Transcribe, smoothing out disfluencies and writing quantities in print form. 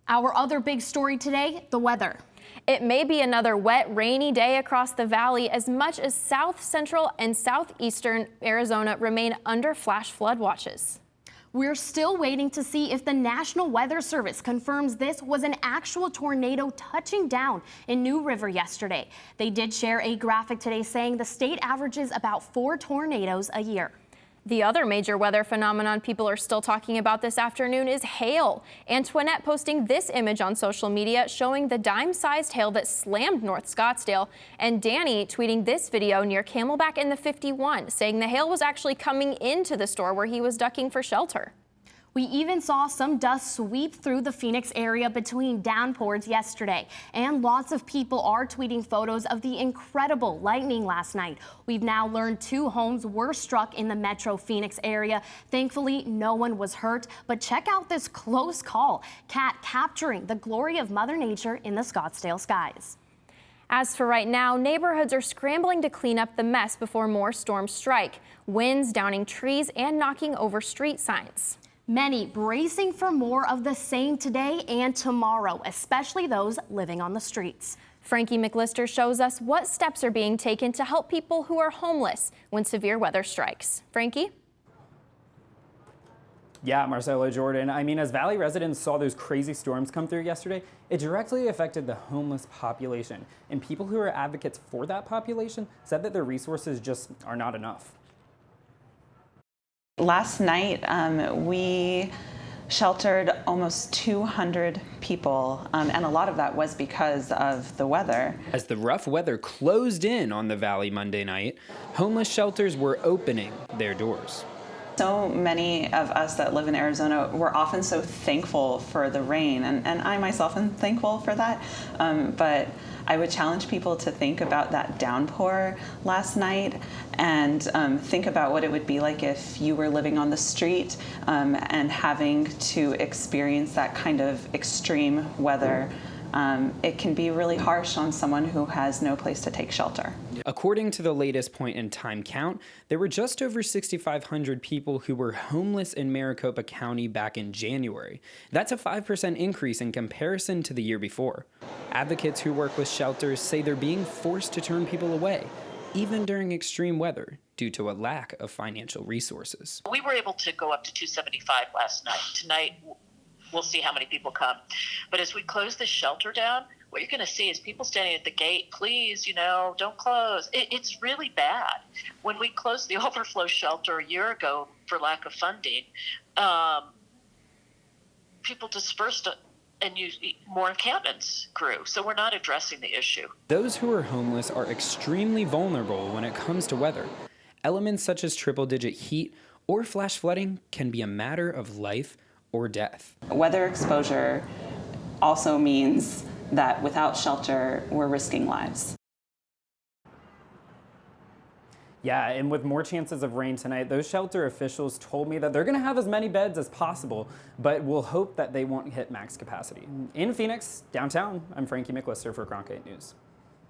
Our other big story today, the weather. It may be another wet, rainy day across the valley as much as south central and southeastern Arizona remain under flash flood watches. We're still waiting to see if the National Weather Service confirms this was an actual tornado touching down in New River yesterday. They did share a graphic today saying the state averages about 4 tornadoes a year. The other major weather phenomenon people are still talking about this afternoon is hail. Antoinette posting this image on social media showing the dime-sized hail that slammed North Scottsdale, and Danny tweeting this video near Camelback in the 51, saying the hail was actually coming into the store where he was ducking for shelter. We even saw some dust sweep through the Phoenix area between downpours yesterday, and lots of people are tweeting photos of the incredible lightning last night. We've now learned 2 homes were struck in the metro Phoenix area. Thankfully, no one was hurt, but check out this close call. Cat capturing the glory of Mother Nature in the Scottsdale skies. As for right now, neighborhoods are scrambling to clean up the mess before more storms strike. Winds downing trees and knocking over street signs. Many bracing for more of the same today and tomorrow, especially those living on the streets. Frankie McLister shows us what steps are being taken to help people who are homeless when severe weather strikes. Frankie? Yeah, Marcelo, Jordan. I mean, as Valley residents saw those crazy storms come through yesterday, it directly affected the homeless population. And people who are advocates for that population said that their resources just are not enough. Last night, we sheltered almost 200 people, and a lot of that was because of the weather. As the rough weather closed in on the valley Monday night, homeless shelters were opening their doors. So many of us that live in Arizona were often so thankful for the rain, and I myself am thankful for that, but I would challenge people to think about that downpour last night and think about what it would be like if you were living on the street and having to experience that kind of extreme weather. It can be really harsh on someone who has no place to take shelter. According to the latest point in time count, there were just over 6,500 people who were homeless in Maricopa County back in January. That's a 5% increase in comparison to the year before. Advocates who work with shelters say they're being forced to turn people away, even during extreme weather, due to a lack of financial resources. We were able to go up to 275 last night. Tonight, we'll see how many people come. But as we close the shelter down, what you're going to see is people standing at the gate, please, don't close. It's really bad. When we closed the overflow shelter a year ago for lack of funding, people dispersed and more encampments grew. So we're not addressing the issue. Those who are homeless are extremely vulnerable when it comes to weather. Elements such as triple-digit heat or flash flooding can be a matter of life or death. Weather exposure also means that without shelter, we're risking lives. Yeah, and with more chances of rain tonight, those shelter officials told me that they're going to have as many beds as possible, but we'll hope that they won't hit max capacity. In Phoenix, downtown, I'm Frankie McLister for Cronkite News.